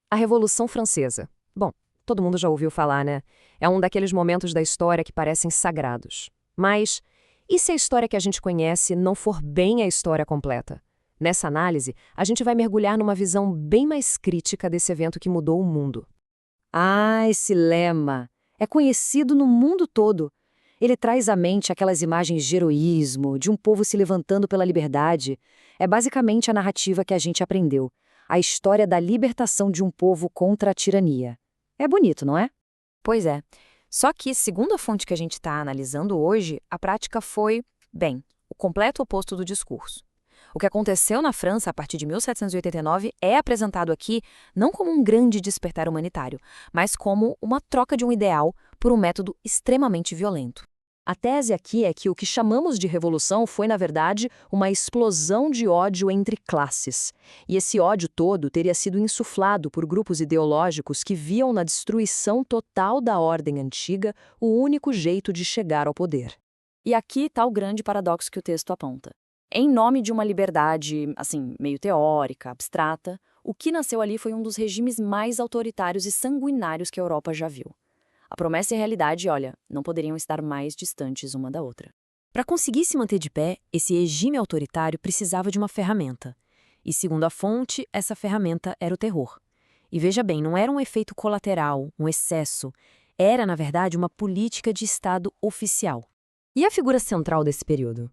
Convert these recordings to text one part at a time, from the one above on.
A Revolução Francesa. Bom, todo mundo já ouviu falar, né? É um daqueles momentos da história que parecem sagrados. Mas, e se a história que a gente conhece não for bem a história completa? Nessa análise, a gente vai mergulhar numa visão bem mais crítica desse evento que mudou o mundo. Ah, esse lema é conhecido no mundo todo. Ele traz à mente aquelas imagens de heroísmo, de um povo se levantando pela liberdade. É basicamente a narrativa que a gente aprendeu. A história da libertação de um povo contra a tirania. É bonito, não é? Pois é. Só que, segundo a fonte que a gente está analisando hoje, a prática foi, bem, o completo oposto do discurso. O que aconteceu na França a partir de 1789 é apresentado aqui não como um grande despertar humanitário, mas como uma troca de um ideal por um método extremamente violento. A tese aqui é que o que chamamos de revolução foi, na verdade, uma explosão de ódio entre classes. E esse ódio todo teria sido insuflado por grupos ideológicos que viam na destruição total da ordem antiga o único jeito de chegar ao poder. E aqui está o grande paradoxo que o texto aponta. Em nome de uma liberdade, assim, meio teórica, abstrata, o que nasceu ali foi um dos regimes mais autoritários e sanguinários que a Europa já viu. A promessa e a realidade, olha, não poderiam estar mais distantes uma da outra. Para conseguir se manter de pé, esse regime autoritário precisava de uma ferramenta. E, segundo a fonte, essa ferramenta era o terror. E veja bem, não era um efeito colateral, um excesso. Era, na verdade, uma política de Estado oficial. E a figura central desse período?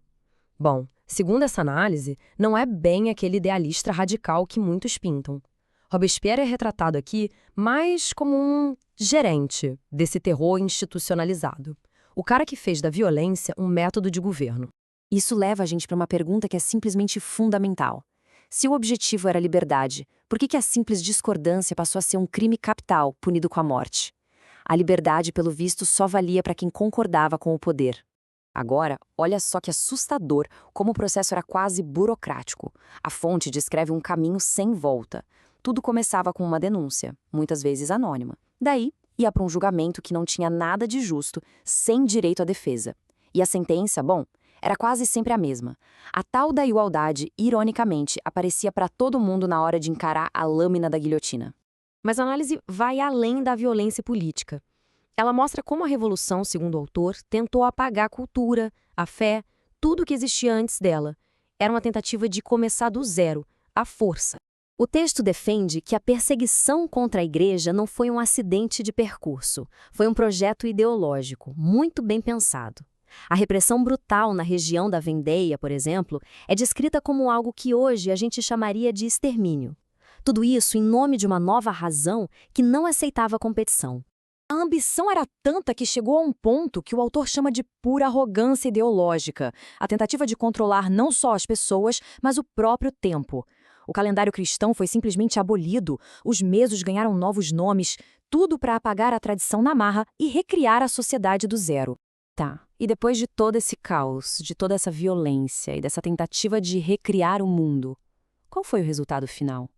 Bom, segundo essa análise, não é bem aquele idealista radical que muitos pintam. Robespierre é retratado aqui mais como um gerente desse terror institucionalizado. O cara que fez da violência um método de governo. Isso leva a gente para uma pergunta que é simplesmente fundamental. Se o objetivo era a liberdade, por que a simples discordância passou a ser um crime capital, punido com a morte? A liberdade, pelo visto, só valia para quem concordava com o poder. Agora, olha só que assustador como o processo era quase burocrático. A fonte descreve um caminho sem volta. Tudo começava com uma denúncia, muitas vezes anônima. Daí, ia para um julgamento que não tinha nada de justo, sem direito à defesa. E a sentença, bom, era quase sempre a mesma. A tal da igualdade, ironicamente, aparecia para todo mundo na hora de encarar a lâmina da guilhotina. Mas a análise vai além da violência política. Ela mostra como a Revolução, segundo o autor, tentou apagar a cultura, a fé, tudo o que existia antes dela. Era uma tentativa de começar do zero, à força. O texto defende que a perseguição contra a igreja não foi um acidente de percurso, foi um projeto ideológico, muito bem pensado. A repressão brutal na região da Vendéia, por exemplo, é descrita como algo que hoje a gente chamaria de extermínio. Tudo isso em nome de uma nova razão que não aceitava a competição. A ambição era tanta que chegou a um ponto que o autor chama de pura arrogância ideológica, a tentativa de controlar não só as pessoas, mas o próprio tempo. O calendário cristão foi simplesmente abolido, os mesos ganharam novos nomes, tudo para apagar a tradição na marra e recriar a sociedade do zero. Tá, e depois de todo esse caos, de toda essa violência e dessa tentativa de recriar o mundo, qual foi o resultado final?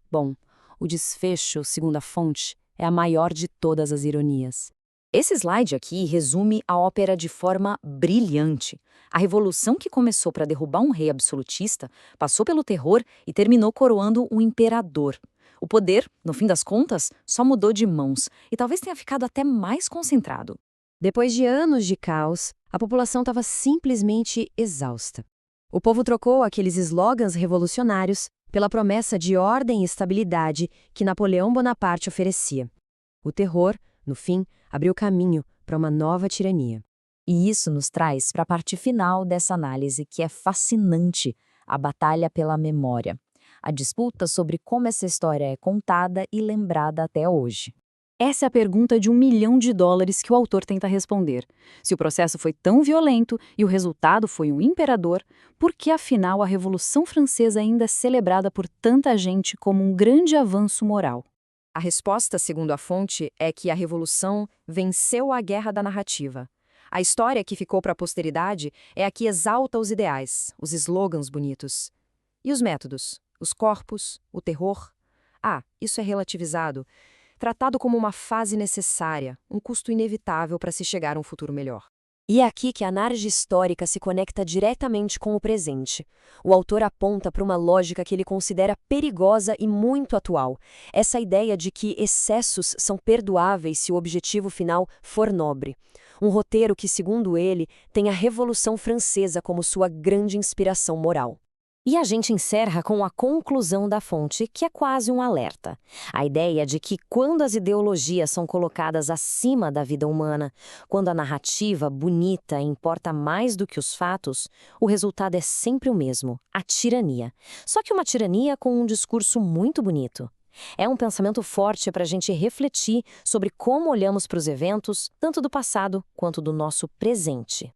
Bom, o desfecho, segundo a fonte, é a maior de todas as ironias. Esse slide aqui resume a ópera de forma brilhante. A revolução que começou para derrubar um rei absolutista passou pelo terror e terminou coroando um imperador. O poder, no fim das contas, só mudou de mãos e talvez tenha ficado até mais concentrado. Depois de anos de caos, a população estava simplesmente exausta. O povo trocou aqueles slogans revolucionários pela promessa de ordem e estabilidade que Napoleão Bonaparte oferecia. O terror, no fim, abriu caminho para uma nova tirania. E isso nos traz para a parte final dessa análise, que é fascinante, a batalha pela memória. A disputa sobre como essa história é contada e lembrada até hoje. Essa é a pergunta de $1 milhão que o autor tenta responder. Se o processo foi tão violento e o resultado foi um imperador, por que afinal a Revolução Francesa ainda é celebrada por tanta gente como um grande avanço moral? A resposta, segundo a fonte, é que a Revolução venceu a guerra da narrativa. A história que ficou para a posteridade é a que exalta os ideais, os slogans bonitos. E os métodos? Os corpos? O terror? Ah, isso é relativizado. Tratado como uma fase necessária, um custo inevitável para se chegar a um futuro melhor. E é aqui que a análise histórica se conecta diretamente com o presente. O autor aponta para uma lógica que ele considera perigosa e muito atual. Essa ideia de que excessos são perdoáveis se o objetivo final for nobre. Um roteiro que, segundo ele, tem a Revolução Francesa como sua grande inspiração moral. E a gente encerra com a conclusão da fonte, que é quase um alerta. A ideia de que quando as ideologias são colocadas acima da vida humana, quando a narrativa bonita importa mais do que os fatos, o resultado é sempre o mesmo, a tirania. Só que uma tirania com um discurso muito bonito. É um pensamento forte para a gente refletir sobre como olhamos para os eventos, tanto do passado quanto do nosso presente.